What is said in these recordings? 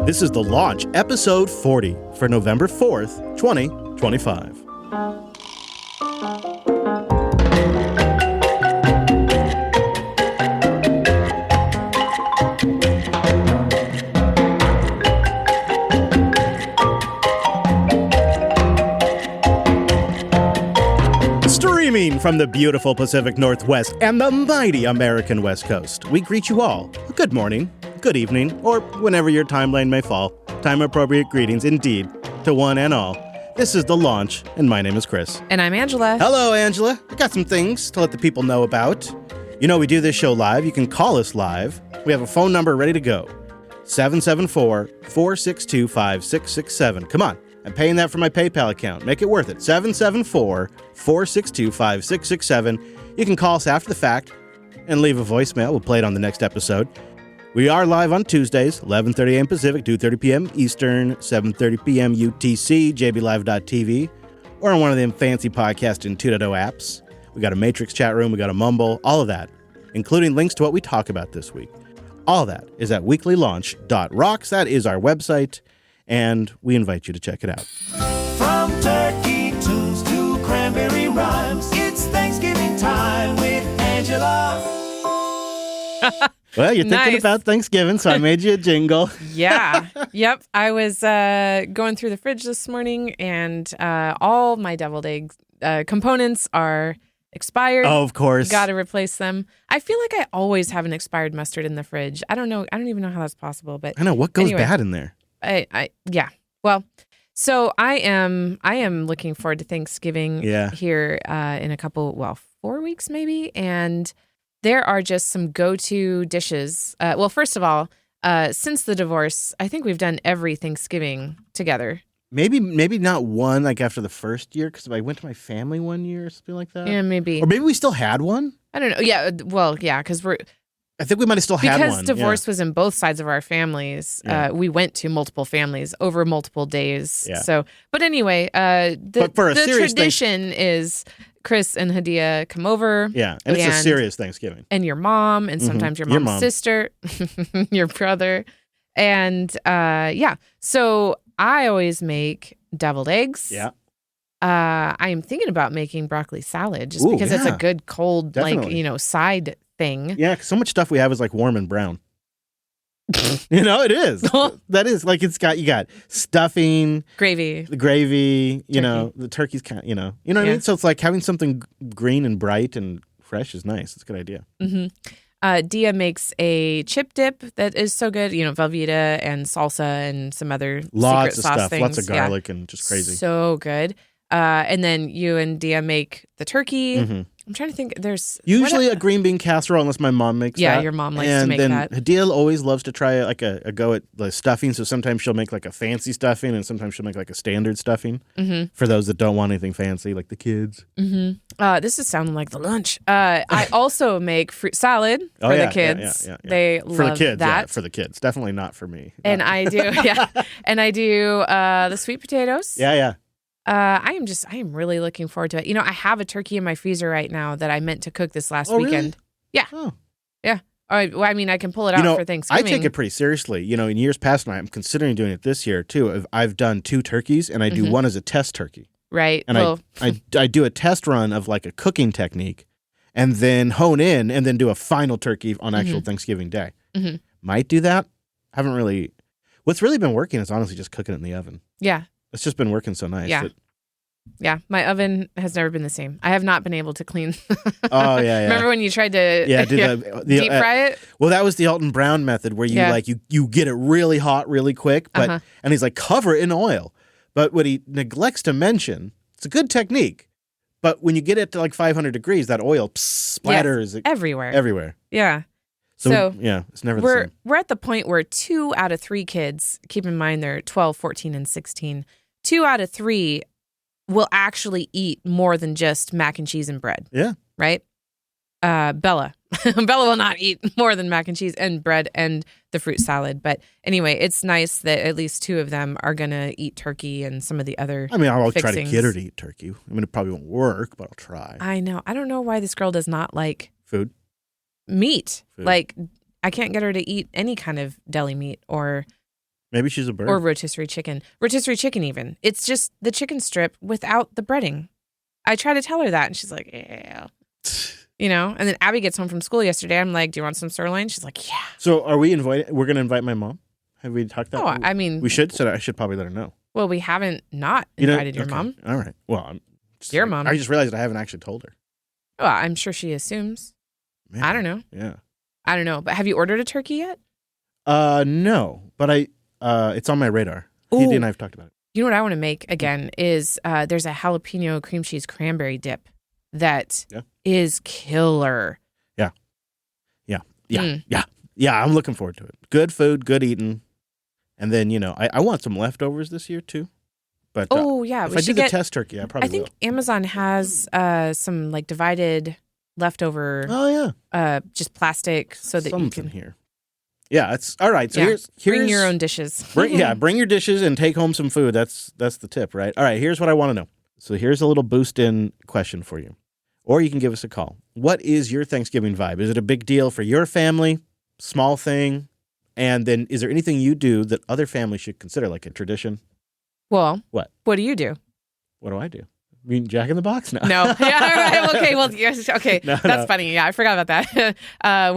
This is The Launch, episode 40 for November 4th, 2025. Streaming from the beautiful Pacific Northwest and the mighty American West Coast, we greet you all. Good morning, good evening, or whenever your timeline may fall. Time-appropriate greetings, indeed, to one and all. This is The Launch, and my name is Chris. And I'm Angela. Hello, Angela. I got some things to let the people know about. You know, we do this show live. You can call us live. We have a phone number ready to go. 774-462-5667. Come on. I'm paying that for my PayPal account. Make it worth it. 774-462-5667. You can call us after the fact and leave a voicemail. We'll play it on the next episode. We are live on Tuesdays, 11:30 a.m. Pacific, 2:30 p.m. Eastern, 7:30 p.m. UTC, jblive.tv, or on one of them fancy podcasting 2.0 apps. We got a Matrix chat room, we got a Mumble, all of that, including links to what we talk about this week. All of that is at weeklylaunch.rocks. That is our website, and we invite you to check it out. From turkey tunes to cranberry rhymes, it's Thanksgiving time with Angela. Well, you're thinking Nice. about Thanksgiving, so I made you a jingle. Yeah. Yep. I was going through the fridge this morning, and all my deviled egg components are expired. Oh, of course. Got to replace them. I feel like I always have an expired mustard in the fridge. I don't know. I don't even know how that's possible. But I know, what goes anyway. bad in there? Yeah. Well, so I am looking forward to Thanksgiving here in a couple, 4 weeks maybe, and there are just some go-to dishes. Well, first of all, since the divorce, I think we've done every Thanksgiving together. Maybe not one, like after the first year, because I went to my family one year or something like that. Yeah, maybe. Or maybe we still had one. I don't know. Yeah, well, yeah, because I think we might have still had one. because divorce was in both sides of our families. Yeah. We went to multiple families over multiple days. Yeah. So, but anyway, But for a the serious tradition is Chris and Hadia come over. Yeah, and it's a serious Thanksgiving. And your mom, and sometimes your Your mom's mom. sister, your brother. And so I always make deviled eggs. Yeah. I am thinking about making broccoli salad just Ooh, because it's a yeah. good cold, Definitely. side thing. Yeah, 'cause so much stuff we have is like warm and brown. It is. That is like you got stuffing, Gravy. the gravy, Turkey. the turkey's kind of, you know what I Yeah. mean? So it's like having something green and bright and fresh is nice. It's a good idea. Mm-hmm. Dia makes a chip dip that is so good. Velveeta and salsa and some other Lots secret of sauce stuff, things. lots of Yeah. garlic and just crazy. So good. And then you and Dia make the turkey. Mhm. I'm trying to think. There's Usually a green bean casserole, unless my mom makes that. Yeah, your mom likes to make and that. then Hadil always loves to try like a go at the stuffing. So sometimes she'll make like a fancy stuffing, and sometimes she'll make like a standard stuffing for those that don't want anything fancy, like the kids. This is sounding like the lunch. I also make fruit salad for the kids. Yeah. They For love the kids, that. yeah, for the kids. Definitely not for me. And I do, and I do the sweet potatoes. Yeah. I am really looking forward to it. I have a turkey in my freezer right now that I meant to cook this last Oh, really? weekend. Yeah. Oh. Yeah. I can pull it out for Thanksgiving. I take it pretty seriously. In years past, and I'm considering doing it this year too. I've done 2 turkeys, and I do one as a test turkey. Right. And I do a test run of like a cooking technique, and then hone in, and then do a final turkey on actual Thanksgiving Day. Might do that. Haven't really. What's really been working is honestly just cooking it in the oven. Yeah. It's just been working so nice. Yeah. Yeah. My oven has never been the same. I have not been able to clean. Oh yeah. Remember when you tried to do the deep fry it? Well, that was the Alton Brown method, where you get it really hot really quick, but and he's like, cover it in oil. But what he neglects to mention, it's a good technique, but when you get it to like 500 degrees, that oil splatters everywhere. Yeah. So it's never the same. We're at the point where 2 out of 3 kids, keep in mind they're 12, 14, and 16, 2 out of 3 will actually eat more than just mac and cheese and bread. Yeah. Right? Bella will not eat more than mac and cheese and bread and the fruit salad. But anyway, it's nice that at least 2 of them are going to eat turkey and some of the other I'll fixings. try to get her to eat turkey. It probably won't work, but I'll try. I know. I don't know why this girl does not like Food? meat. Food. Like, I can't get her to eat any kind of deli meat or Maybe she's a bird. Or rotisserie chicken. Rotisserie chicken even. It's just the chicken strip without the breading. I try to tell her that, and she's like, yeah. You know? And then Abby gets home from school yesterday. I'm like, do you want some sirloin? She's like, yeah. So are we invited? We're going to invite my mom? Have we talked that? Oh, I mean. We should, so I should probably let her know. Well, we haven't not invited your mom. All right. Well, your mom. I just realized I haven't actually told her. Well, I'm sure she assumes. Man, I don't know. Yeah. I don't know. But have you ordered a turkey yet? No. But it's on my radar. Ooh. He and I have talked about it. You know what I want to make again is there's a jalapeno cream cheese cranberry dip that is killer. Yeah, I'm looking forward to it. Good food, good eating. And then, I want some leftovers this year too. But if I do the test turkey, I probably will. I think Amazon has some like divided leftover just plastic so that you can here. Yeah, it's all right. So here's bring your own dishes. Bring your dishes and take home some food. That's the tip, right? All right, here's what I want to know. So here's a little boost in question for you. Or you can give us a call. What is your Thanksgiving vibe? Is it a big deal for your family? Small thing? And then is there anything you do that other families should consider, like a tradition? Well, what do you do? What do I do? You mean Jack in the Box? No. No. Yeah, all right. Okay. Well, yes. Okay. That's funny. Yeah, I forgot about that.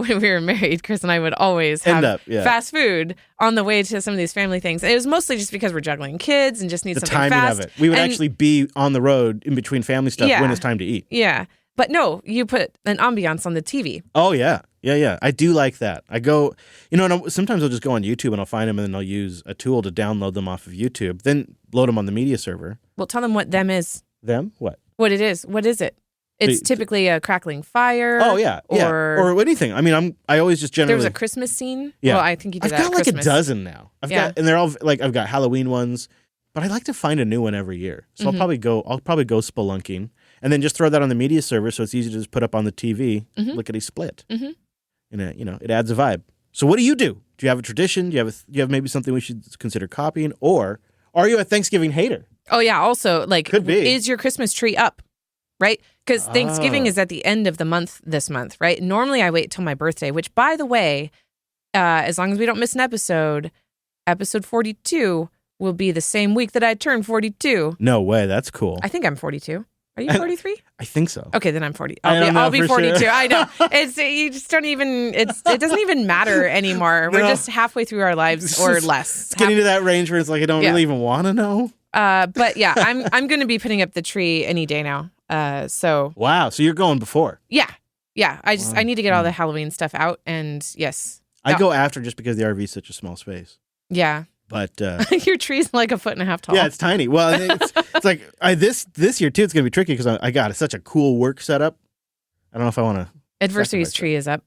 When we were married, Chris and I would always have fast food on the way to some of these family things. And it was mostly just because we're juggling kids and just need something fast. The timing of it. We would actually be on the road in between family stuff when it's time to eat. Yeah. But no, you put an ambiance on the TV. Oh, yeah. Yeah. I do like that. I go, sometimes I'll just go on YouTube and I'll find them and then I'll use a tool to download them off of YouTube, then load them on the media server. Well, tell them what them is. Them? What? What it is. What is it? It's typically a crackling fire. Oh, yeah. Or anything. I mean, I always just generally. There was a Christmas scene. Yeah. Well, I think you did that I've got like Christmas. a dozen now. And they're all I've got Halloween ones, but I like to find a new one every year. So I'll probably go spelunking and then just throw that on the media server so it's easy to just put up on the TV, lickety split. Mm-hmm. And it adds a vibe. So what do you do? Do you have a tradition? Do you have maybe something we should consider copying? Or are you a Thanksgiving hater? Oh, yeah. Also, Could be. Is your Christmas tree up? Right? Because Thanksgiving is at the end of the month this month, right? Normally, I wait till my birthday, which, by the way, as long as we don't miss an episode 42 will be the same week that I turned 42. No way. That's cool. I think I'm 42. Are you 43? I think so. Okay, then I'm 40. I'll be 42. Sure. I know. You just don't even. It doesn't even matter anymore. We're just halfway through our lives or less. It's getting to that range where it's like I don't really even want to know. But yeah, I'm going to be putting up the tree any day now. So wow. So you're going before? Yeah. I need to get all the Halloween stuff out, and yes, I go after just because the RV is such a small space. Yeah. But your tree's like 1.5 feet tall. Yeah, it's tiny. Well, it's like this year too. It's gonna be tricky because I got such a cool work setup. I don't know if I want to. Adversary's tree is up.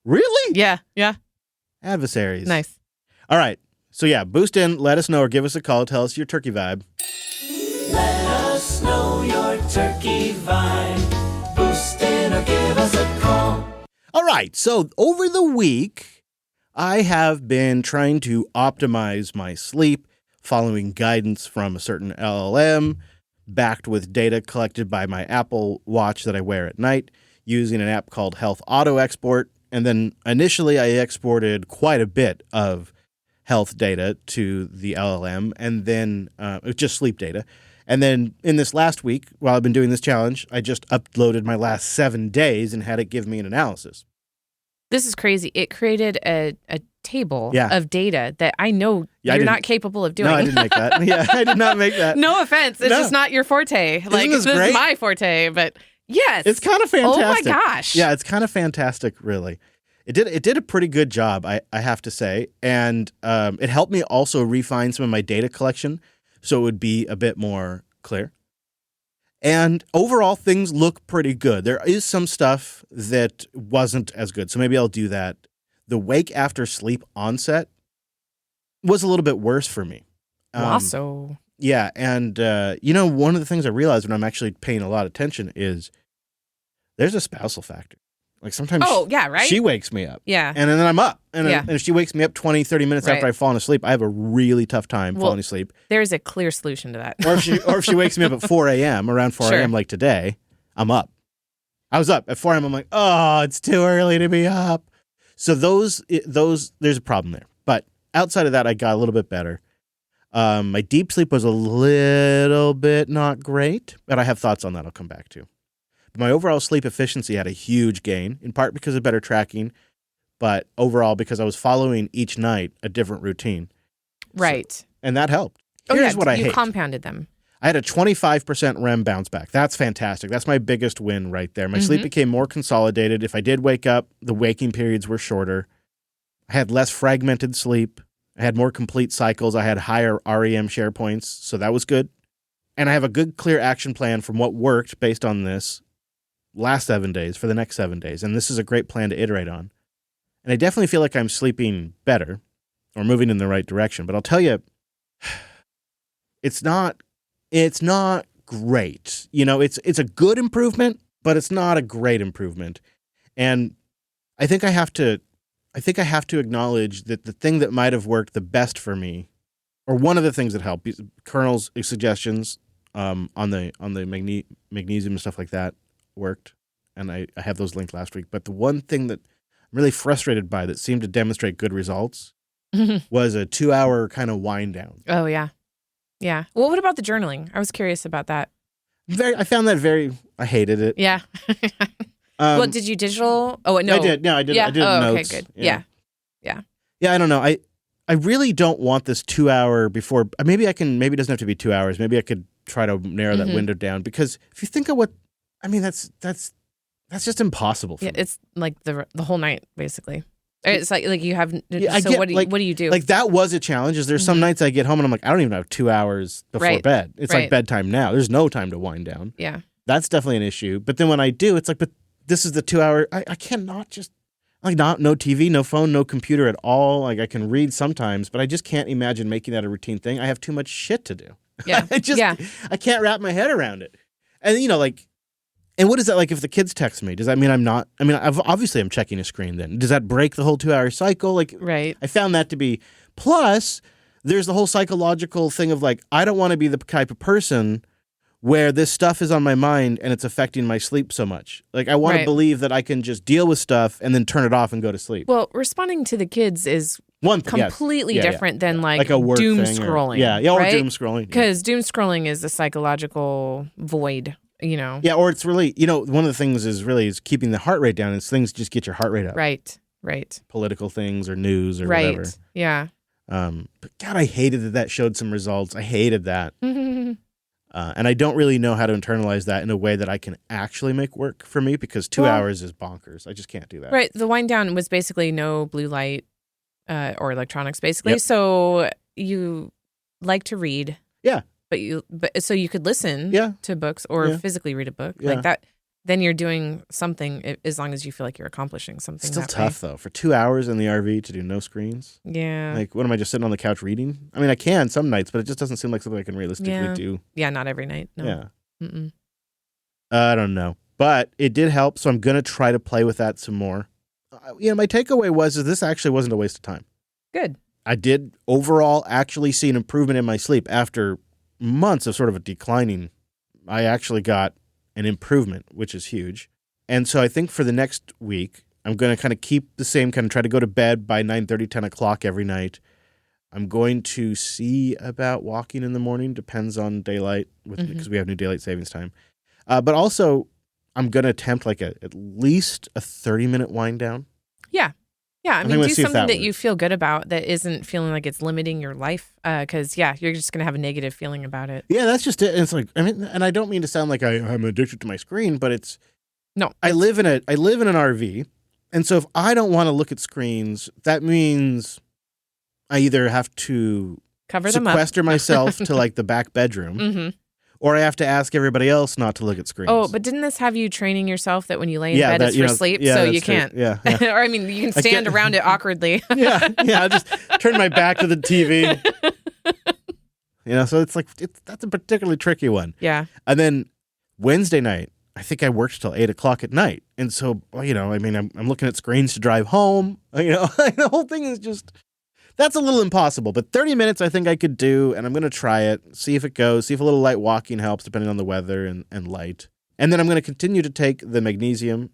Really? Yeah. Adversaries. Nice. All right. So yeah, boost in. Let us know or give us a call. Tell us your turkey vibe. Let us know your turkey vibe. Boost in or give us a call. All right. So over the week, I have been trying to optimize my sleep, following guidance from a certain LLM, backed with data collected by my Apple Watch that I wear at night, using an app called Health Auto Export. And then initially I exported quite a bit of health data to the LLM, and then just sleep data. And then in this last week, while I've been doing this challenge, I just uploaded my last 7 days and had it give me an analysis. This is crazy. It created a table of data that I know you're not capable of doing. No, I didn't make that. Yeah, I did not make that. No offense. It's just not your forte. This is my forte, but yes. It's kind of fantastic. Oh my gosh. Yeah, it's kind of fantastic, really. It did a pretty good job, I have to say. And it helped me also refine some of my data collection so it would be a bit more clear. And overall, things look pretty good. There is some stuff that wasn't as good, so maybe I'll do that. The wake after sleep onset was a little bit worse for me. Also. Yeah, and one of the things I realized when I'm actually paying a lot of attention is there's a spousal factor. Like sometimes she wakes me up. Yeah. And then I'm up. And if she wakes me up 20, 30 minutes after I've fallen asleep, I have a really tough time falling asleep. There's a clear solution to that. Or if she wakes me up at 4 a.m., around 4 a.m. like today, I'm up. I was up at 4 a.m. I'm like, oh, it's too early to be up. So those there's a problem there. But outside of that, I got a little bit better. My deep sleep was a little bit not great, but I have thoughts on that I'll come back to. But my overall sleep efficiency had a huge gain, in part because of better tracking, but overall because I was following each night a different routine. Right. So, and that helped. Here's what I hate. You compounded them. I had a 25% REM bounce back. That's fantastic. That's my biggest win right there. My sleep became more consolidated. If I did wake up, the waking periods were shorter. I had less fragmented sleep. I had more complete cycles. I had higher REM share points, so that was good. And I have a good, clear action plan from what worked based on this last 7 days for the next 7 days. And this is a great plan to iterate on. And I definitely feel like I'm sleeping better or moving in the right direction. But I'll tell you, it's not great. You know, it's a good improvement, but it's not a great improvement. And I think I have to acknowledge that the thing that might have worked the best for me, or one of the things that helped, Colonel's suggestions on the magnesium and stuff like that worked, and I have those linked last week. But the one thing that I'm really frustrated by that seemed to demonstrate good results was a 2-hour kind of wind down. Oh, yeah. Yeah. Well, what about the journaling? I was curious about that. I found that I hated it. Yeah. Well, did you digital? Oh, no. I did. No, I did. Yeah. I did notes. Okay, good. Yeah. Yeah, I don't know. I really don't want this 2-hour before. Maybe it doesn't have to be 2 hours. Maybe I could try to narrow that window down, because if you think of that's just impossible for me. It's like the whole night, basically. It's like you have. Yeah, so what do you do? Like that was a challenge. Is there's some nights I get home and I'm like, I don't even have 2 hours before bed. It's like bedtime now. There's no time to wind down. Yeah, that's definitely an issue. But then when I do, it's like, but this is the 2 hour. I cannot just no TV, no phone, no computer at all. Like I can read sometimes, but I just can't imagine making that a routine thing. I have too much shit to do. Yeah, I can't wrap my head around it. And and what is that like if the kids text me? Does that mean obviously I'm checking a screen then. Does that break the whole 2 hour cycle? Like, right. I found that to be, plus there's the whole psychological thing of like, I don't want to be the type of person where this stuff is on my mind and it's affecting my sleep so much. Like I want to believe that I can just deal with stuff and then turn it off and go to sleep. Well, responding to the kids is completely different than like a work doom thing scrolling. Or doom scrolling. Because doom scrolling is a psychological void. Yeah, or it's really, one of the things is keeping the heart rate down. Is things just get your heart rate up. Right. Political things or news or whatever. Yeah. But God, I hated that showed some results. I hated that. And I don't really know how to internalize that in a way that I can actually make work for me, because 2 hours is bonkers. I just can't do that. Right. The wind down was basically no blue light or electronics, basically. Yep. So you like to read. Yeah. But so you could listen to books or physically read a book like that. Then you're doing something as long as you feel like you're accomplishing something. Still tough though, for 2 hours in the RV to do no screens. Yeah. Like, what am I, just sitting on the couch reading? I mean, I can some nights, but it just doesn't seem like something I can realistically do. Yeah, not every night. No. Yeah. Mm-mm. I don't know, but it did help. So I'm gonna try to play with that some more. My takeaway was this actually wasn't a waste of time. Good. I did overall actually see an improvement in my sleep after months of sort of a declining. I actually got an improvement, which is huge. And so I think for the next week, I'm going to kind of keep the same, kind of try to go to bed by 9:30, 10 o'clock every night. I'm going to see about walking in the morning, depends on daylight, because we have new daylight savings time. But also, I'm going to attempt like at least a 30-minute wind down. Yeah. Yeah, I mean, do something that you feel good about that isn't feeling like it's limiting your life. Because, you're just going to have a negative feeling about it. Yeah, that's just it. It's like, and I don't mean to sound like I'm addicted to my screen, but it's... No. I live in an RV, and so if I don't want to look at screens, that means I either have to sequester myself to like the back bedroom, or I have to ask everybody else not to look at screens. Oh, but didn't this have you training yourself that when you lay in bed it's for sleep, so you can't? Yeah. Or I mean, you can stand around it awkwardly. I just turn my back to the TV. So it's like that's a particularly tricky one. Yeah. And then Wednesday night, I think I worked till 8 o'clock at night, and so I'm looking at screens to drive home. The whole thing is just. That's a little impossible, but 30 minutes I think I could do, and I'm going to try it, see if it goes, see if a little light walking helps depending on the weather and light. And then I'm going to continue to take the magnesium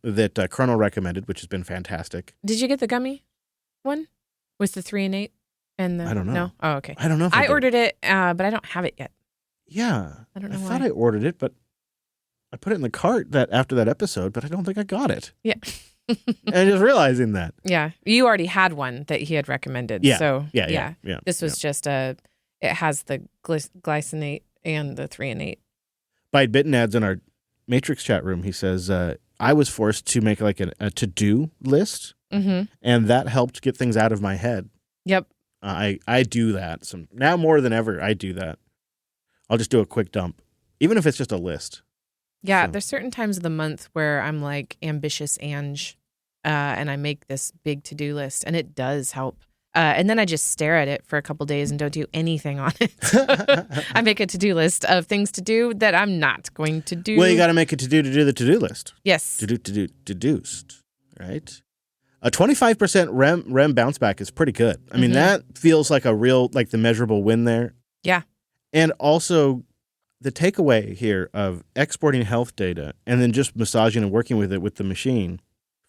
that Colonel recommended, which has been fantastic. Did you get the gummy one? With the 3 and 8? And the, I don't know. No? Oh, okay. I don't know if I ordered it, but I don't have it yet. Yeah. I don't know why. thought I ordered it, but I put it in the cart after that episode, but I don't think I got it. Yeah. And just realizing that. Yeah. You already had one that he had recommended. Yeah. So, Yeah. This was just it has the glycinate and the 3 and 8. Bite Bitten adds in our Matrix chat room, he says, I was forced to make like a to-do list, and that helped get things out of my head. Yep. I do that. Now more than ever, I do that. I'll just do a quick dump, even if it's just a list. Yeah, there's certain times of the month where I'm like ambitious Ange, and I make this big to-do list, and it does help. And then I just stare at it for a couple days and don't do anything on it. I make a to-do list of things to do that I'm not going to do. Well, you got to make a to-do the to-do list. Yes. Deduced, right? A 25% REM bounce back is pretty good. I mean, that feels like a real, like the measurable win there. Yeah. And also the takeaway here of exporting health data and then just massaging and working with it with the machine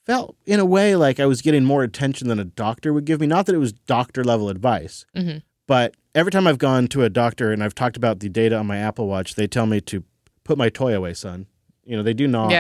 felt in a way like I was getting more attention than a doctor would give me. Not that it was doctor level advice, but every time I've gone to a doctor and I've talked about the data on my Apple Watch, they tell me to put my toy away, son. You know, they do not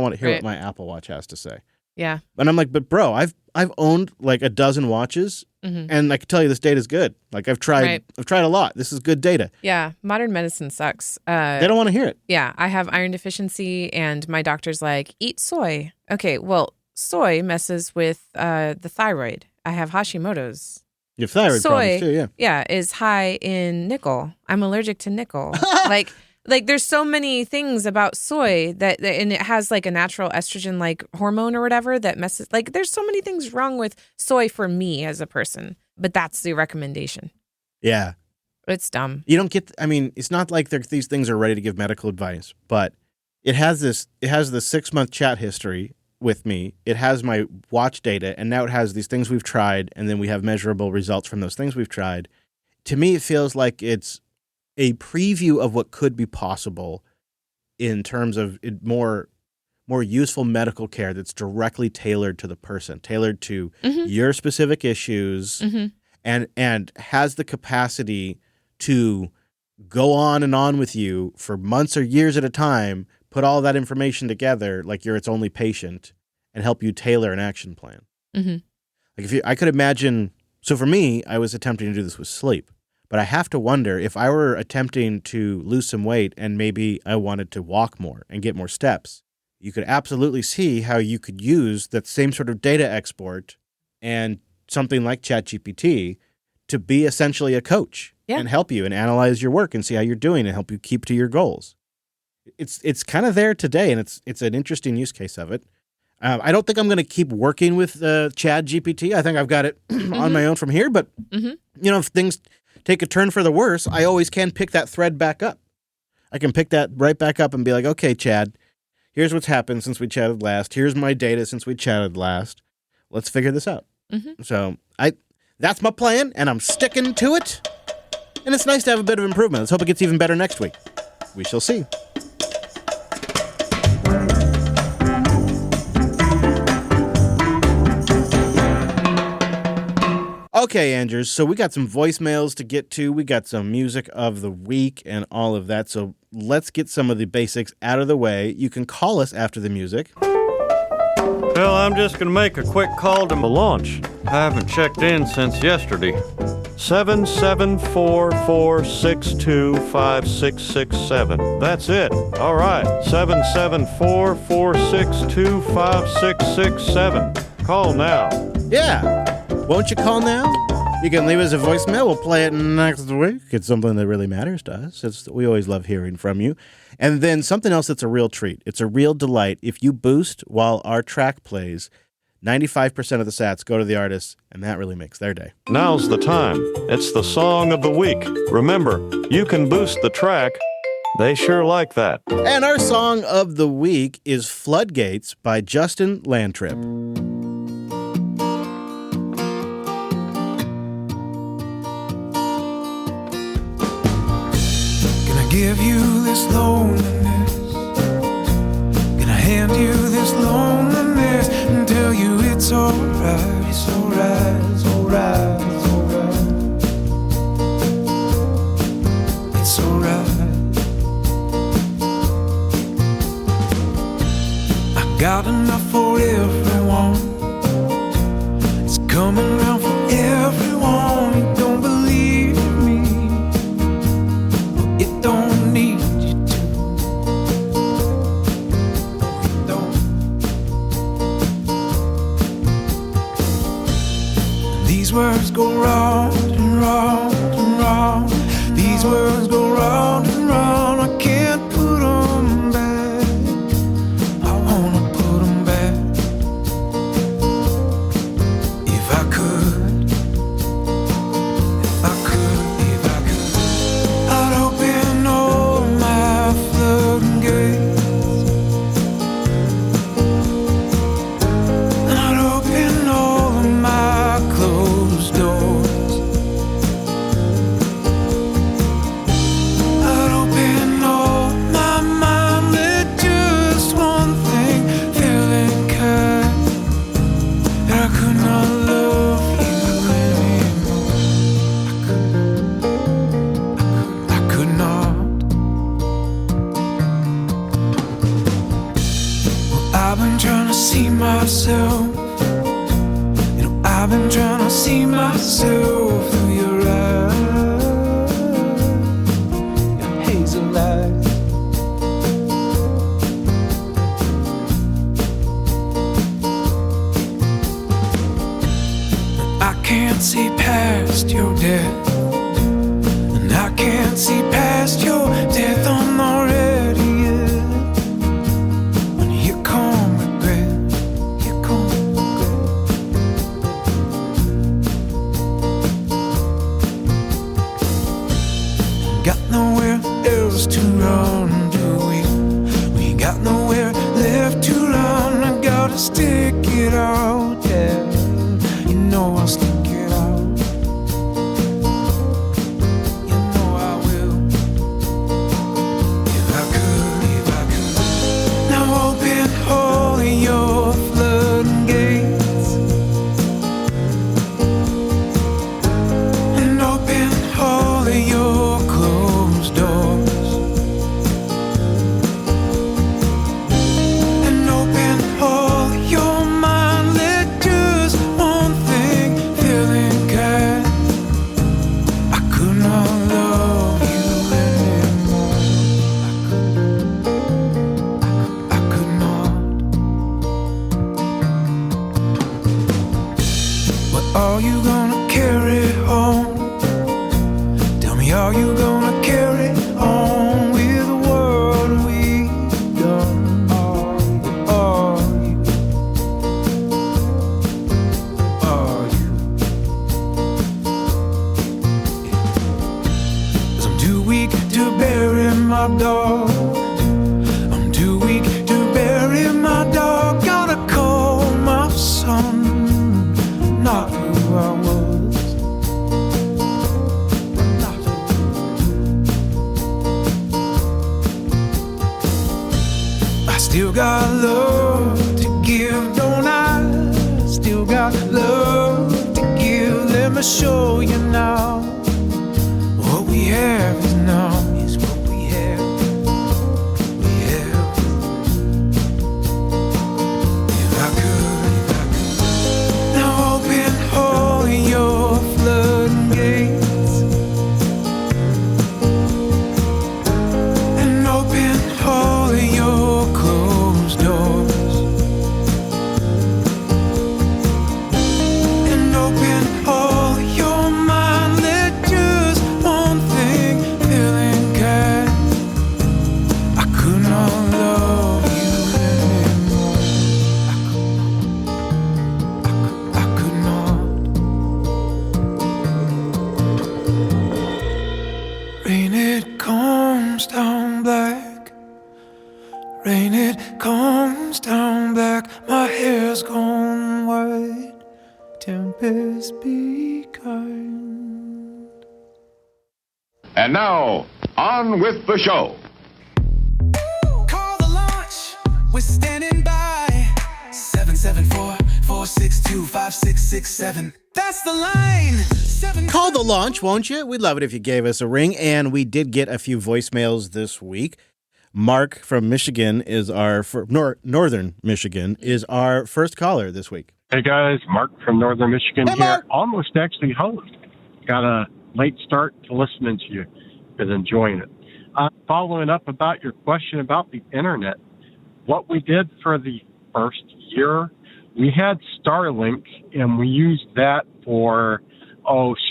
want to hear what my Apple Watch has to say. Yeah. And I'm like, but bro, I've owned like a dozen watches, and I can tell you this data is good. Like I've tried a lot. This is good data. Yeah. Modern medicine sucks. They don't want to hear it. Yeah. I have iron deficiency, and my doctor's like, eat soy. Okay, well, soy messes with the thyroid. I have Hashimoto's. You have thyroid problems too, yeah. Yeah, is high in nickel. I'm allergic to nickel. Like there's so many things about soy that and it has like a natural estrogen like hormone or whatever that messes. Like there's so many things wrong with soy for me as a person, but that's the recommendation. Yeah. It's dumb. You don't get, I mean, it's not like these things are ready to give medical advice, but it has the 6-month chat history with me. It has my watch data, and now it has these things we've tried, and then we have measurable results from those things we've tried. To me, it feels like it's a preview of what could be possible in terms of more useful medical care that's directly tailored to the person, tailored to your specific issues, and has the capacity to go on with you for months or years at a time, put all that information together like you're its only patient, and help you tailor an action plan. Like I could imagine, so for me, I was attempting to do this with sleep. But I have to wonder if I were attempting to lose some weight and maybe I wanted to walk more and get more steps, you could absolutely see how you could use that same sort of data export and something like ChatGPT to be essentially a coach and help you and analyze your work and see how you're doing and help you keep to your goals. It's kind of there today, and it's an interesting use case of it. I don't think I'm going to keep working with ChatGPT. I think I've got it on my own from here, but you know, if things take a turn for the worse, I always can pick that thread back up. I can pick that right back up and be like, okay, Chad, here's what's happened since we chatted last. Here's my data since we chatted last. Let's figure this out. So that's my plan, and I'm sticking to it. And it's nice to have a bit of improvement. Let's hope it gets even better next week. We shall see. Okay, Andrews, so we got some voicemails to get to. We got some music of the week and all of that. So let's get some of the basics out of the way. You can call us after the music. Well, I'm just going to make a quick call to my launch. I haven't checked in since yesterday. 774-462-5667. That's it. All right. 774-462-5667. Call now. Yeah. Won't you call now? You can leave us a voicemail. We'll play it next week. It's something that really matters to us. We always love hearing from you. And then something else that's a real treat. It's a real delight. If you boost while our track plays, 95% of the sats go to the artists, and that really makes their day. Now's the time. It's the song of the week. Remember, you can boost the track. They sure like that. And our song of the week is Floodgates by Justin Landtrip. Give you this loneliness. Gonna hand you this loneliness and tell you it's alright, it's alright, it's alright. coming round for everyone who don't believe me. It don't need you to. It don't. These words go round and round and round. These words go round and round. I can't put them back. I wanna put them back. If I could, if I could, if I could, I'd open all my floodgates, and I'd open all of my closed doors. I'd open all my mind with just one thing, feeling kind, that I could not love you anymore. I could not. Well, I've been trying to see myself. You know, I've been trying to see myself through your eyes, your hazel eyes. I can't see past your death, and I can't see past your death. I'm not ready yet. And here come regret, here come regret. Got nowhere else to run, do we? We ain't got nowhere left to run. I gotta stick it out, yeah. You know I'll stick it out. You know I will. If I could, if I could. Now open all of your floodgates, and open all of your closed doors, and open all your mind. Let just one thing, feeling kind. I could not love you anymore. I could not. What are you gonna carry on? Tell me, are you gonna carry on with the world we've done? Are you? Are you? 'Cause I'm too weak to bury my dog. I'm too weak to bury my dog. Gotta call my son, not who I was. Not who. I still got love to give, don't I? Still got love to give. Let me show you now. What we have is now, is what we have. We have. If I could, if I could. Now open all of your floodgates, and open all of your closed doors, and open all your mind. Let just one thing, feeling kind. I could not love you anymore. I could not. Rain, it comes down black. Rain, it comes down black. My hair's gone white. Tempest, be kind. And now, on with the show. Call the launch. We're standing by. 774-462-5667. That's the line. Call the launch, won't you? We'd love it if you gave us a ring. And we did get a few voicemails this week. Mark from Michigan is our northern Michigan is our first caller this week. Hey guys, Mark from Northern Michigan here. Mark. Almost actually home. Got a late start to listening to you. Been enjoying it. Following up about your question about the internet, what we did for the first year, we had Starlink, and we used that for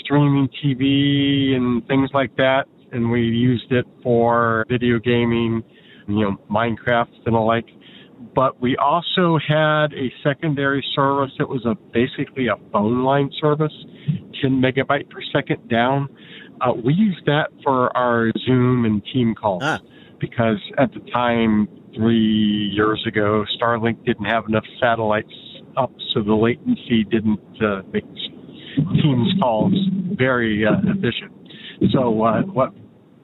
streaming TV and things like that, and we used it for video gaming, Minecraft and the like. But we also had a secondary service that was basically a phone line service, 10 megabyte per second down. We used that for our Zoom and team calls because at the time, 3 years ago, Starlink didn't have enough satellites up, so the latency didn't make Teams calls very efficient. So what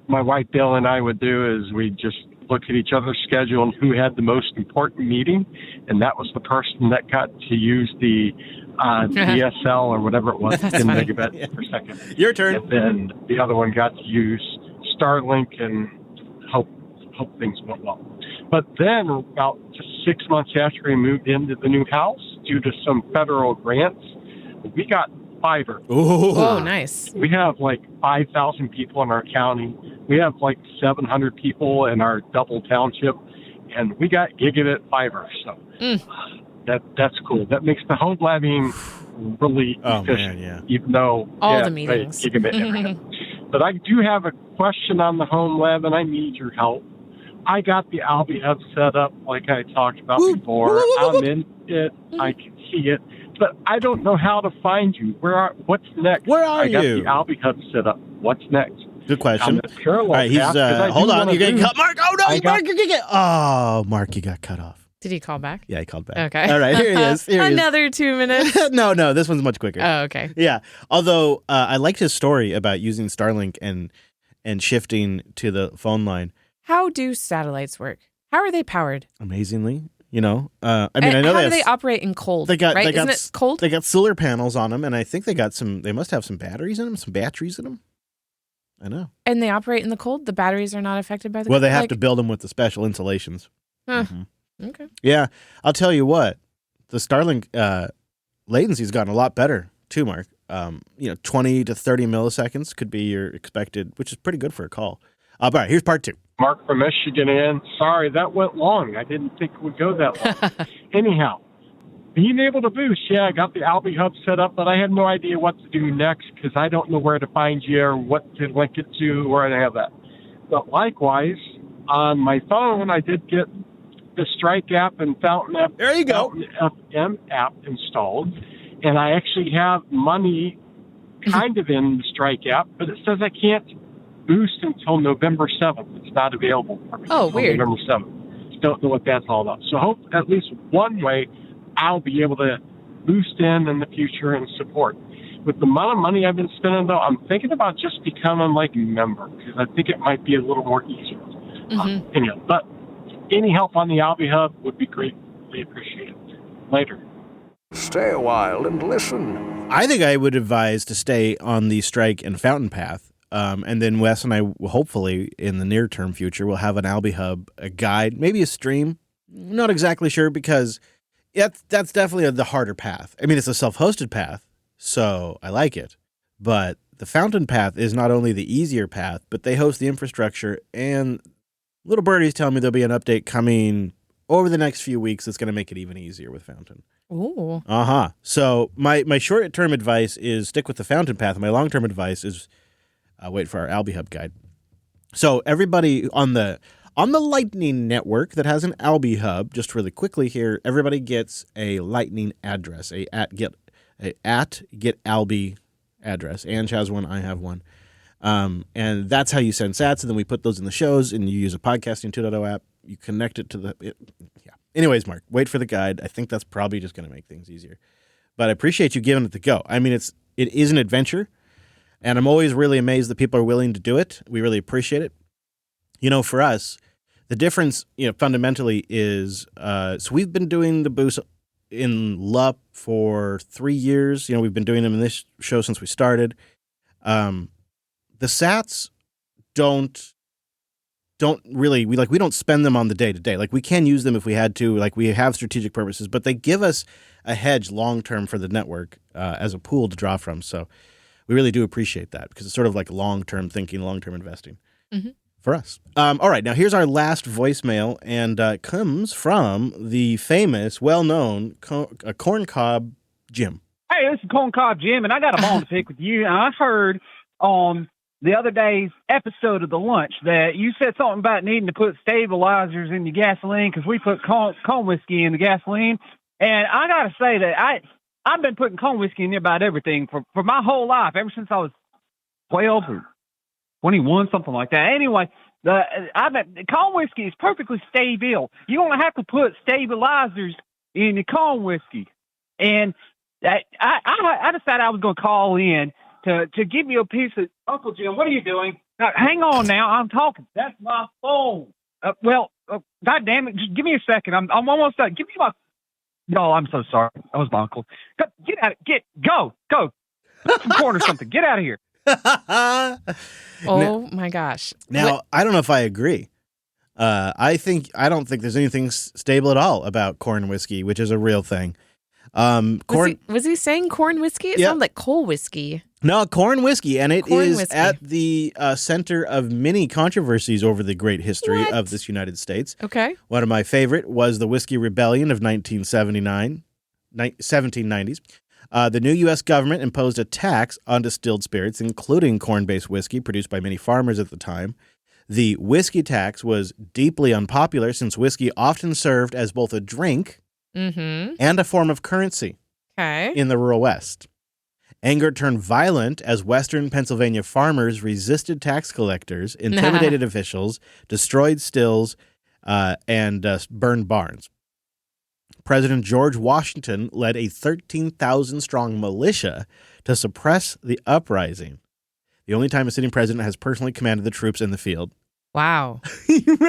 my wife Bill and I would do is we'd just look at each other's schedule and who had the most important meeting, and that was the person that got to use the DSL or whatever it was, 10 megabits per second. Your turn. And then the other one got to use Starlink and hope things went well. But then about just 6 months after we moved into the new house, due to some federal grants, we got fiber. Ooh. Oh, nice. We have like 5,000 people in our county. We have like 700 people in our double township, and we got gigabit fiber. So that's cool. That makes the home labbing really efficient, even though all the meetings. Gigabit But I do have a question on the home lab, and I need your help. I got the Albi Hub set up like I talked about before. I'm in it. I can see it. But I don't know how to find you. What's next? Where are you? I got the Albi Hub set up. What's next? Good question. All right, he's hold on. You're getting cut, Mark. Oh no, Mark, you're getting Mark, you got cut off. Did he call back? Yeah, he called back. Okay. All right, here he is. Another 2 minutes. No, this one's much quicker. Oh, okay. Yeah. Although I liked his story about using Starlink and shifting to the phone line. How do satellites work? How are they powered? Amazingly. I know how do they operate in cold? Isn't it cold? They got solar panels on them, and I think they must have some batteries in them, some batteries in them. I know. And they operate in the cold? The batteries are not affected by the cold? Well, they have to build them with the special insulations. Huh. Mm-hmm. Okay. Yeah. I'll tell you what, the Starlink latency's gotten a lot better too, Mark. 20 to 30 milliseconds could be your expected, which is pretty good for a call. All right, here's part 2. Mark from Michigan, and sorry, that went long. I didn't think it would go that long. Anyhow, being able to boost, I got the Albi Hub set up, but I had no idea what to do next because I don't know where to find you or what to link it to or I have that. But likewise, on my phone, I did get the Strike app and Fountain app. There you go. Fountain FM app installed, and I actually have money kind of in the Strike app, but it says I can't boost until November 7th. It's not available for me until weird. November 7th. Don't know what that's all about. So hope at least one way I'll be able to boost in the future and support. With the amount of money I've been spending, though, I'm thinking about just becoming like a member because I think it might be a little more easier. But any help on the Albi Hub would be greatly appreciated. Later. Stay a while and listen. I think I would advise to stay on the Strike and Fountain path. And then Wes and I, hopefully, in the near-term future, will have an Albi Hub, a guide, maybe a stream. Not exactly sure because that's definitely the harder path. I mean, it's a self-hosted path, so I like it. But the Fountain path is not only the easier path, but they host the infrastructure. And Little Birdie's telling me there'll be an update coming over the next few weeks that's going to make it even easier with Fountain. Ooh. So my short-term advice is stick with the Fountain path. My long-term advice is wait for our Albi Hub guide. So everybody on the Lightning network that has an Albi Hub, just really quickly here, everybody gets a Lightning address, a at get Albi address. Ange has one, I have one. And that's how you send sats, and then we put those in the shows, and you use a Podcasting 2.0 app. You connect it to the... Anyways, Mark, wait for the guide. I think that's probably just going to make things easier. But I appreciate you giving it the go. I mean, it is an adventure. And I'm always really amazed that people are willing to do it. We really appreciate it. For us, the difference, fundamentally is, so we've been doing the boost in LUP for 3 years. We've been doing them in this show since we started. The sats don't don't really we don't spend them on the day to day. Like we can use them if we had to. Like we have strategic purposes, but they give us a hedge long term for the network as a pool to draw from. So we really do appreciate that because it's sort of like long term thinking, long term investing for us. All right, now here's our last voicemail, and it comes from the famous, well known Corncob Jim. Hey, this is Corncob Jim, and I got a bone to pick with you. And I heard on the other day's episode of The Lunch that you said something about needing to put stabilizers in your gasoline because we put corn whiskey in the gasoline. And I got to say that I've been putting corn whiskey in about everything for my whole life, ever since I was 12 or 21, something like that. Anyway, corn whiskey is perfectly stable. You don't have to put stabilizers in your corn whiskey. And I decided I was going to call in to give you a piece of Uncle Jim. What are you doing? Now, hang on now. I'm talking. That's my phone. God damn it. Just give me a second. I'm almost done. Give me my... No, I'm so sorry. That was my uncle. Get out. Go. Put some corn or something. Get out of here. My gosh. Now, I don't know if I agree. I don't think there's anything stable at all about corn whiskey, which is a real thing. Was he saying corn whiskey? It sounded like coal whiskey. No, corn whiskey, and it is at the center of many controversies over the great history of this United States. Okay. One of my favorite was the Whiskey Rebellion of 1790s. The new U.S. government imposed a tax on distilled spirits, including corn-based whiskey produced by many farmers at the time. The whiskey tax was deeply unpopular since whiskey often served as both a drink and a form of currency in the rural West. Anger turned violent as Western Pennsylvania farmers resisted tax collectors, intimidated officials, destroyed stills, and burned barns. President George Washington led a 13,000-strong militia to suppress the uprising. The only time a sitting president has personally commanded the troops in the field. Wow.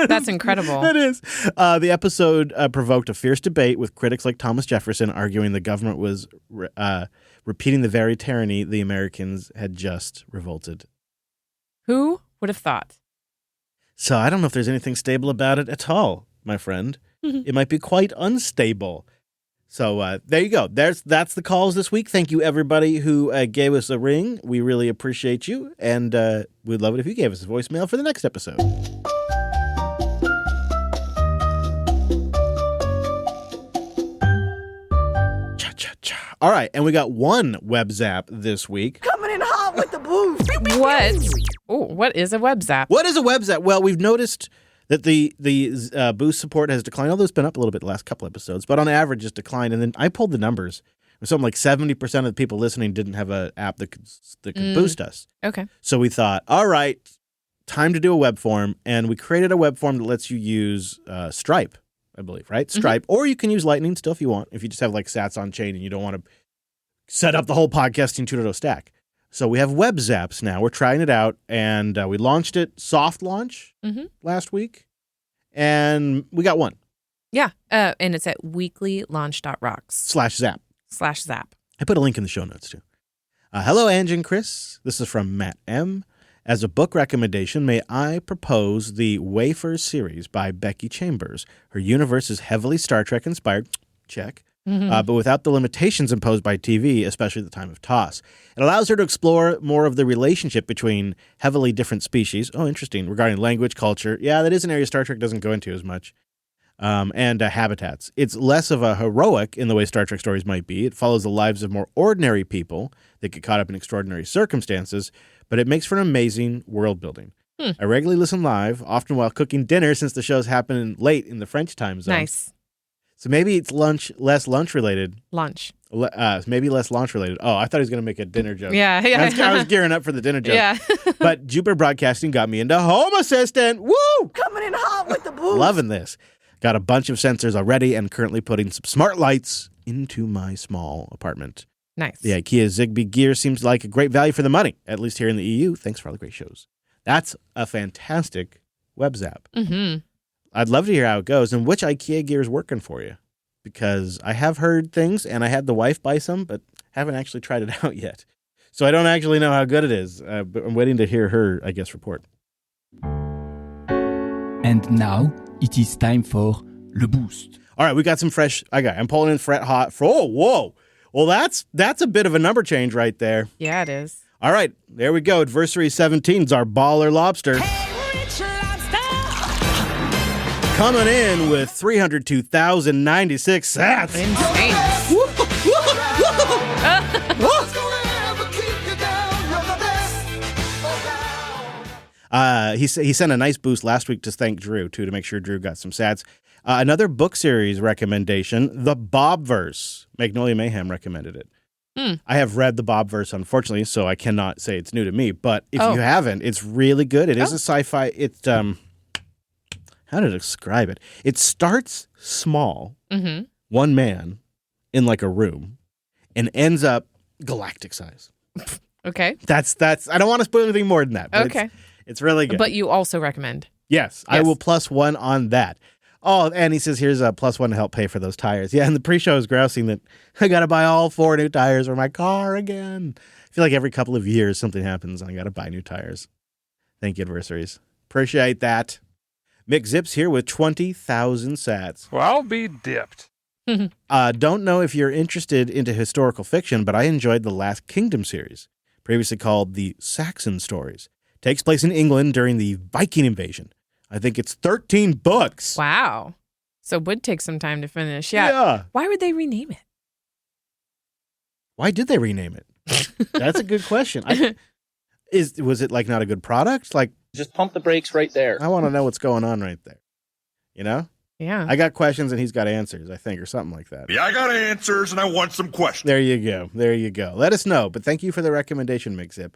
That's incredible. That is. The episode provoked a fierce debate with critics like Thomas Jefferson arguing the government was repeating the very tyranny the Americans had just revolted. Who would have thought? So I don't know if there's anything stable about it at all, my friend. It might be quite unstable. So there you go. That's the calls this week. Thank you, everybody who gave us a ring. We really appreciate you, and we'd love it if you gave us a voicemail for the next episode. Cha-cha-cha. All right, and we got one web zap this week. Coming in hot with the booze. What? Oh, what is a web zap? What is a web zap? Well, we've noticed that the Boost support has declined, although it's been up a little bit the last couple episodes, but on average it's declined. And then I pulled the numbers. Something like 70% of the people listening didn't have an app that could boost us. Okay. So we thought, all right, time to do a web form. And we created a web form that lets you use Stripe, I believe, right? Stripe. Or you can use Lightning still if you want, if you just have like Sats on chain and you don't want to set up the whole podcasting 2.0 stack. So we have web zaps now. We're trying it out, and we launched it soft launch last week, and we got one. Yeah, and it's at weeklylaunch.rocks/zap. I put a link in the show notes, too. Hello, Ange and Chris. This is from Matt M. As a book recommendation, may I propose the Wafer series by Becky Chambers. Her universe is heavily Star Trek inspired. Check. But without the limitations imposed by TV, especially at the time of TOS. It allows her to explore more of the relationship between heavily different species. Oh, interesting. Regarding language, culture. Yeah, that is an area Star Trek doesn't go into as much. And habitats. It's less of a heroic in the way Star Trek stories might be. It follows the lives of more ordinary people that get caught up in extraordinary circumstances, but it makes for an amazing world building. I regularly listen live, often while cooking dinner since the shows happen late in the French time zone. Nice. So maybe it's less lunch related. Maybe less launch related. Oh, I thought he was going to make a dinner joke. Yeah. I was gearing up for the dinner joke. Yeah. But Jupiter Broadcasting got me into Home Assistant. Woo! Coming in hot with the booze. Loving this. Got a bunch of sensors already and currently putting some smart lights into my small apartment. Nice. The IKEA Zigbee gear seems like a great value for the money, at least here in the EU. Thanks for all the great shows. That's a fantastic web zap. I'd love to hear how it goes and which IKEA gear is working for you, because I have heard things and I had the wife buy some, but haven't actually tried it out yet. So I don't actually know how good it is, but I'm waiting to hear her, I guess, report. And now it is time for Le Boost. All right, we got some fresh. I'm pulling in Fret Hot. Whoa. Well, that's a bit of a number change right there. Yeah, it is. All right, there we go. Adversary 17 is our baller lobster. Hey, rich lobster. Coming in with 302,096 sats. Insane. He sent a nice boost last week to thank Drew, too, to make sure Drew got some sats. Another book series recommendation, The Bobverse. Magnolia Mayhem recommended it. I have read The Bobverse, unfortunately, so I cannot say it's new to me. But if you haven't, it's really good. It is a sci-fi. It's how to describe it? It starts small, one man in like a room, and ends up galactic size. Okay. That's. I don't want to spoil anything more than that. But Okay. It's really good. But you also recommend. Yes, I will +1 on that. Oh, and he says, here's a +1 to help pay for those tires. Yeah, and the pre-show is grousing that I got to buy all 4 new tires for my car again. I feel like every couple of years something happens and I got to buy new tires. Thank you, adversaries. Appreciate that. Mick Zips here with 20,000 sats. Well, I'll be dipped. Don't know if you're interested into historical fiction, but I enjoyed the Last Kingdom series, previously called the Saxon Stories. Takes place in England during the Viking invasion. I think it's 13 books. Wow. So it would take some time to finish. Yeah. Why would they rename it? Why did they rename it? That's a good question. Was it like not a good product? Like, just pump the brakes right there. I want to know what's going on right there. You know? Yeah. I got questions and he's got answers, I think, or something like that. Yeah, I got answers and I want some questions. There you go. Let us know. But thank you for the recommendation, McZip.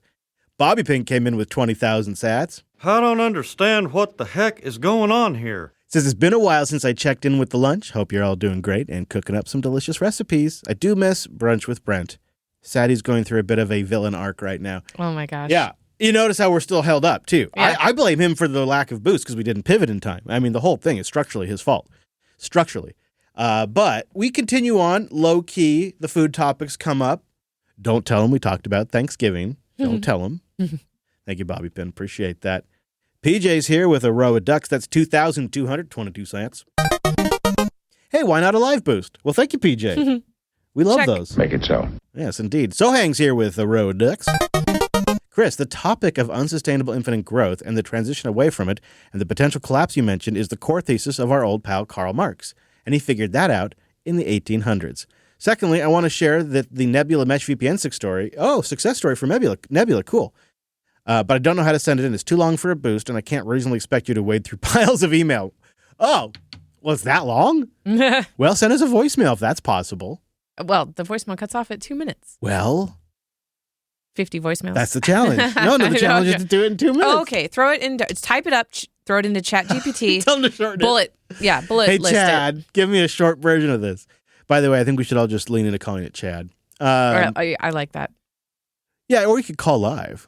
Bobby Pink came in with 20,000 sats. I don't understand what the heck is going on here. Says, it's been a while since I checked in with the lunch. Hope you're all doing great and cooking up some delicious recipes. I do miss Brunch with Brent. Sadie's going through a bit of a villain arc right now. Oh, my gosh. Yeah. You notice how we're still held up, too. Yeah. I blame him for the lack of boost because we didn't pivot in time. I mean, the whole thing is structurally his fault. Structurally. But we continue on. Low-key, the food topics come up. Don't tell him we talked about Thanksgiving. Don't tell him. Thank you, Bobby Pin. Appreciate that. PJ's here with a row of ducks. That's 2,222 cents. Hey, why not a live boost? Well, thank you, PJ. We love those. Make it so. Yes, indeed. Sohang's here with a row of ducks. Chris, the topic of unsustainable infinite growth and the transition away from it and the potential collapse you mentioned is the core thesis of our old pal Karl Marx, and he figured that out in the 1800s. Secondly, I want to share that the Nebula Mesh VPN success story for Nebula, cool. But I don't know how to send it in. It's too long for a boost, and I can't reasonably expect you to wade through piles of email. Oh, well, it's that long? Well, send us a voicemail if that's possible. Well, the voicemail cuts off at 2 minutes. Well, 50 voicemails. That's the challenge. No, the challenge is to do it in 2 minutes. Oh, okay, throw it in. Type it up. Throw it into ChatGPT. Tell them to shorten it. Bullet. Hey, list Chad, it. give me a short version of this. By the way, I think we should all just lean into calling it Chad. I like that. Yeah, or we could call live.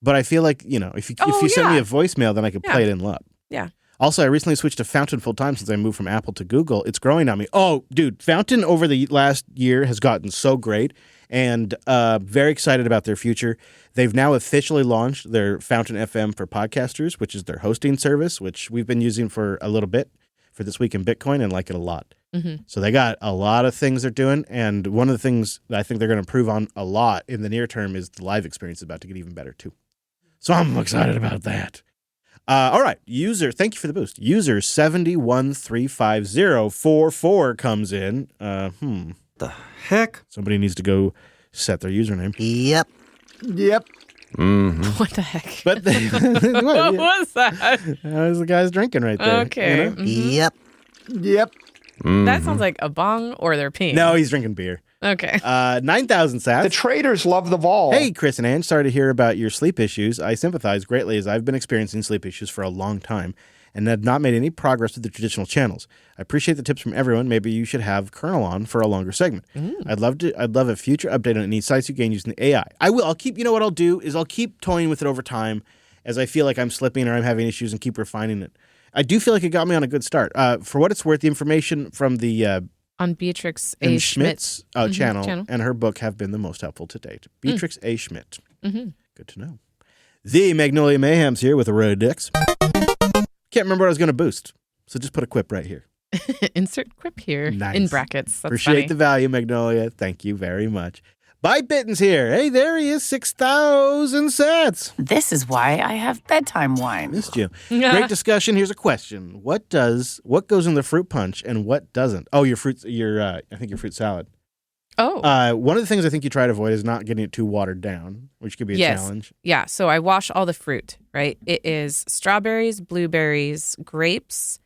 But I feel like, if you send me a voicemail, then I could play it in live. Yeah. Also, I recently switched to Fountain full time since I moved from Apple to Google. It's growing on me. Oh, dude, Fountain over the last year has gotten so great, and very excited about their future. They've now officially launched their Fountain FM for podcasters, which is their hosting service, which we've been using for a little bit for This Week in Bitcoin and like it a lot. Mm-hmm. So they got a lot of things they're doing, and one of the things that I think they're going to improve on a lot in the near term is the live experience is about to get even better too. So I'm excited about that. All right, thank you for the boost. User 7135044 comes in. The heck? Somebody needs to go set their username. Yep. Mm-hmm. What the heck? But what was that? That was the guy's drinking right there. Okay. You know? Yep. Mm-hmm. That sounds like a bong or they're peeing. No, he's drinking beer. Okay. 9,000 sats. The traders love the vol. Hey, Chris and Ange, sorry to hear about your sleep issues. I sympathize greatly as I've been experiencing sleep issues for a long time and have not made any progress with the traditional channels. I appreciate the tips from everyone. Maybe you should have Colonel on for a longer segment. I'd love a future update on any insights you gain using the AI. I'll keep, what I'll do is I'll keep toying with it over time as I feel like I'm slipping or I'm having issues and keep refining it. I do feel like it got me on a good start. For what it's worth, the information from the on Beatrix A. Schmidt's channel and her book have been the most helpful to date. Beatrix A. Schmidt. Mm-hmm. Good to know. The Magnolia Mayhem's here with a row of dicks. Can't remember what I was going to boost. So just put a quip right here. Insert quip here Nice. in brackets. That's Appreciate funny. the value, Magnolia. Thank you very much. Bite Bitten's here. Hey, there he is. 6,000 sets. This is why I have bedtime wine. Missed you. Great discussion. Here's a question. What goes in the fruit punch and what doesn't? Oh, I think your fruit salad. Oh. One of the things I think you try to avoid is not getting it too watered down, which could be a challenge. Yeah. So I wash all the fruit, right? It is strawberries, blueberries, grapes,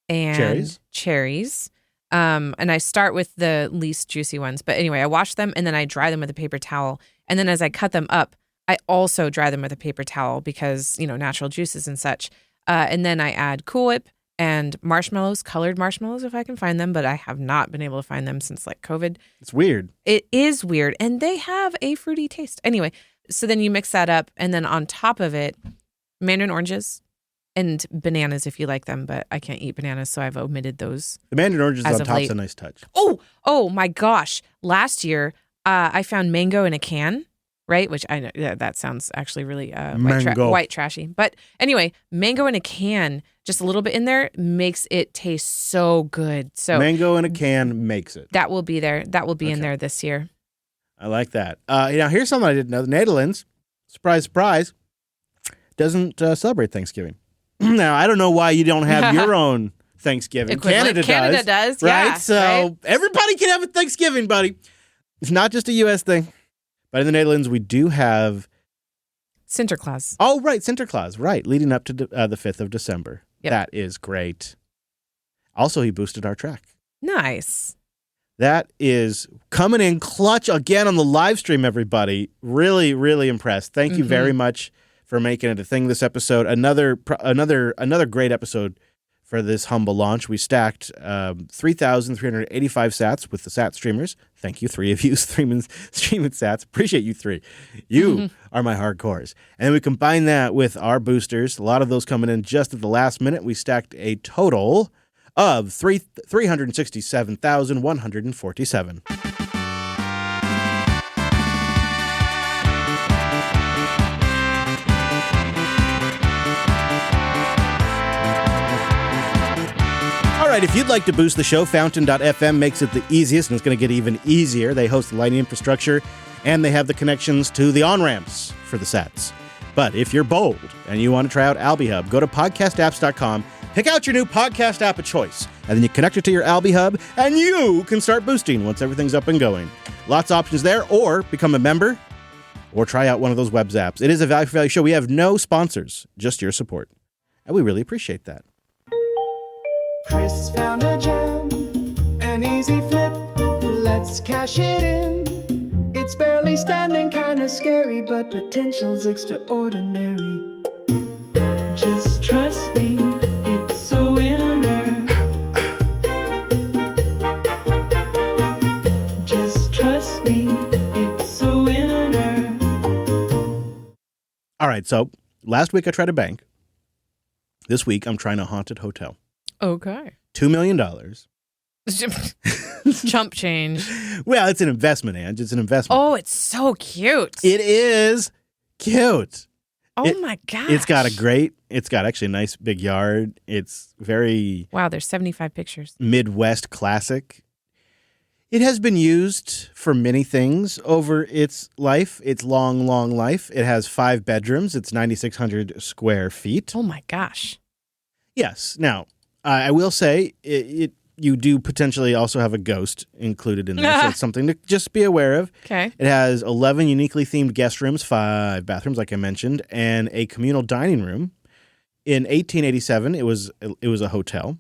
and cherries. And I start with the least juicy ones. But anyway, I wash them and then I dry them with a paper towel. And then as I cut them up, I also dry them with a paper towel because, natural juices and such. And then I add Cool Whip and marshmallows, colored marshmallows if I can find them, but I have not been able to find them since COVID. It's weird. It is weird. And they have a fruity taste. Anyway, so then you mix that up. And then on top of it, mandarin oranges and bananas if you like them, but I can't eat bananas, so I've omitted those. The mandarin oranges on top's a nice touch. Oh my gosh. Last year, I found mango in a can. Right? Which I know that sounds actually really white trashy. But anyway, mango in a can, just a little bit in there, makes it taste so good. So mango in a can makes it. That will be there. That will be in there this year. I like that. Now, here's something I didn't know. The Netherlands, surprise, surprise, doesn't celebrate Thanksgiving. Now, I don't know why you don't have your own Thanksgiving. Canada does. Right? Yeah, so everybody can have a Thanksgiving, buddy. It's not just a U.S. thing. But in the Netherlands, we do have Sinterklaas. Oh, right. Sinterklaas. Right. Leading up to the 5th of December. Yep. That is great. Also, he boosted our track. Nice. That is coming in clutch again on the live stream, everybody. Really, really impressed. Thank you very much for making it a thing this episode. Another great episode for this humble launch. We stacked 3,385 sats with the sat streamers. Thank you, 3 of you streaming sats. Appreciate you 3. You are my hardcores. And then we combine that with our boosters. A lot of those coming in just at the last minute. We stacked a total of 367,147. All right, if you'd like to boost the show, Fountain.fm makes it the easiest, and it's going to get even easier. They host the lighting infrastructure, and they have the connections to the on-ramps for the sets. But if you're bold and you want to try out AlbiHub, go to podcastapps.com, pick out your new podcast app of choice, and then you connect it to your AlbiHub, and you can start boosting once everything's up and going. Lots of options there, or become a member, or try out one of those web apps. It is a value for value show. We have no sponsors, just your support, and we really appreciate that. Chris found a gem, an easy flip, let's cash it in. It's barely standing, kinda scary, but potential's extraordinary. Just trust me, it's a winner. Just trust me, it's a winner. All right, so last week I tried a bank. This week I'm trying a haunted hotel. Okay. $2 million. Chump change. Well, it's an investment, Ange. It's an investment. Oh, it's so cute. It is cute. Oh my gosh. It's got actually a nice big yard. It's very... Wow, there's 75 pictures. Midwest classic. It has been used for many things over its life, its long, long life. It has 5 bedrooms. It's 9,600 square feet. Oh my gosh. Yes. Now, I will say you do potentially also have a ghost included in there, so it's something to just be aware of. Okay. It has 11 uniquely themed guest rooms, 5 bathrooms, like I mentioned, and a communal dining room. In 1887, it was a hotel,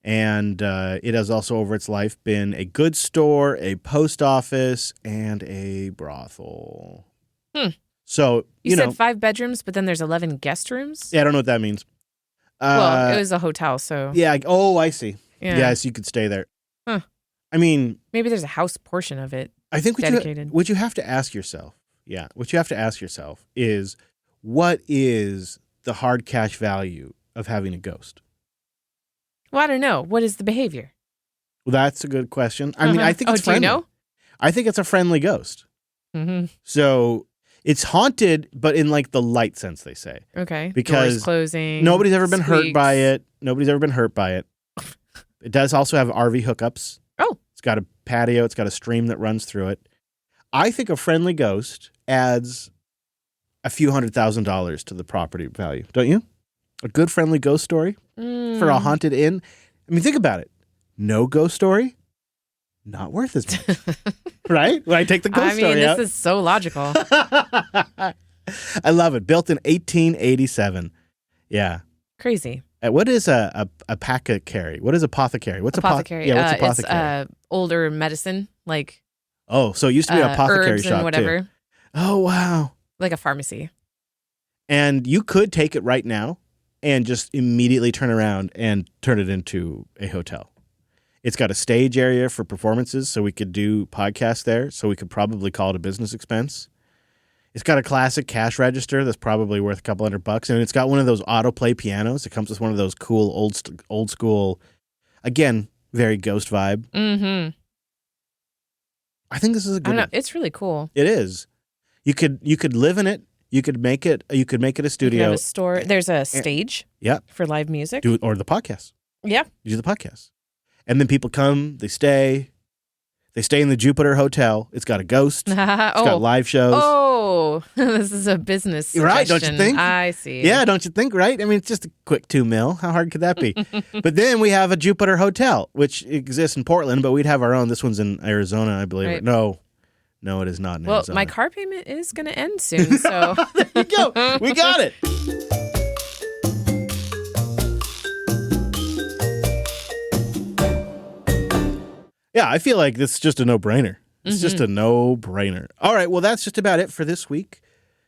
and it has also over its life been a goods store, a post office, and a brothel. So you said 5 bedrooms, but then there's 11 guest rooms. Yeah, I don't know what that means. Well, it was a hotel, so... Yeah. Oh, I see. Yeah. Yes, you could stay there. Huh. I mean... Maybe there's a house portion of it I think dedicated. What you have to ask yourself, is what is the hard cash value of having a ghost? Well, I don't know. What is the behavior? Well, that's a good question. I mean, I think it's friendly. Do you know? I think it's a friendly ghost. So... It's haunted, but in like the light sense, they say. Okay. Because doors closing. Nobody's ever been hurt squeaks. by it. Nobody's ever been hurt by it. It does also have RV hookups. Oh. It's got a patio. It's got a stream that runs through it. I think a friendly ghost adds a few $100,000 to the property value. Don't you? A good friendly ghost story for a haunted inn. I mean, think about it. No ghost story, not worth as much. Right? When I take the ghost story out. This is so logical. I love it. Built in 1887. Yeah. Crazy. What is a apothecary? What is apothecary? What's apothecary? What's apothecary? It's older medicine, like so it used to be an apothecary herbs shop and whatever. too. Oh wow! Like a pharmacy. And you could take it right now and just immediately turn around and turn it into a hotel. It's got a stage area for performances, so we could do podcasts there. So we could probably call it a business expense. It's got a classic cash register that's probably worth a couple $100, and it's got one of those autoplay pianos. It comes with one of those cool old school, again, very ghost vibe. Mm-hmm. I think this is a good. I don't know. It's really cool. It is. You could live in it. You could make it a studio. You have a store. There's a stage. Yeah. For live music. Or the podcast. Yeah. You do the podcast. And then people come, they stay. They stay in the Jupiter Hotel. It's got a ghost. It's got live shows. Oh, this is a business suggestion. Right, don't you think? I see. Yeah, don't you think, right? I mean, it's just a quick $2 million. How hard could that be? But then we have a Jupiter Hotel, which exists in Portland, but we'd have our own. This one's in Arizona, I believe. Right. No, it is not in Arizona. Well, my car payment is going to end soon, so. There you go. We got it. Yeah, I feel like this is just a no-brainer. It's just a no-brainer. All right, well, that's just about it for this week.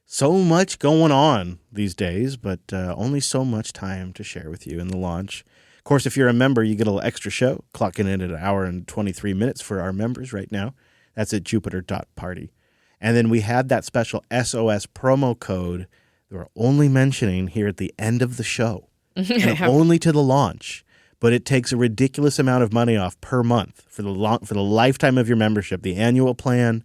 So much going on these days, but only so much time to share with you in the launch. Of course, if you're a member, you get a little extra show, clocking in at 1 hour and 23 minutes for our members right now. That's at jupiter.party. And then we had that special SOS promo code that we're only mentioning here at the end of the show. And only to the launch. But it takes a ridiculous amount of money off per month for the lifetime of your membership, the annual plan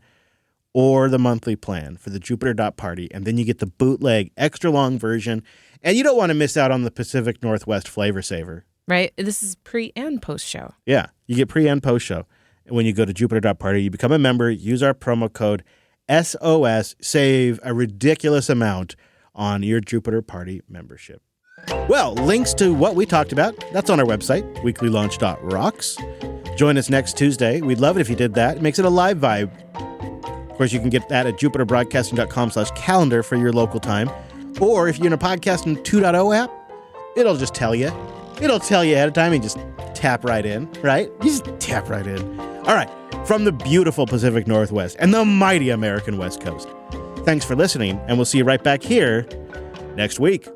or the monthly plan for the Jupiter.party. And then you get the bootleg extra long version. And you don't want to miss out on the Pacific Northwest Flavor Saver. Right. This is pre and post show. Yeah. You get pre and post show. And when you go to Jupiter.party, you become a member, use our promo code SOS, save a ridiculous amount on your Jupiter Party membership. Well, links to what we talked about, that's on our website, weeklylaunch.rocks. Join us next Tuesday. We'd love it if you did that. It makes it a live vibe. Of course, you can get that at jupiterbroadcasting.com/calendar for your local time. Or if you're in a Podcasting 2.0 app, it'll just tell you. It'll tell you ahead of time and just tap right in, right? You just tap right in. All right, from the beautiful Pacific Northwest and the mighty American West Coast. Thanks for listening, and we'll see you right back here next week.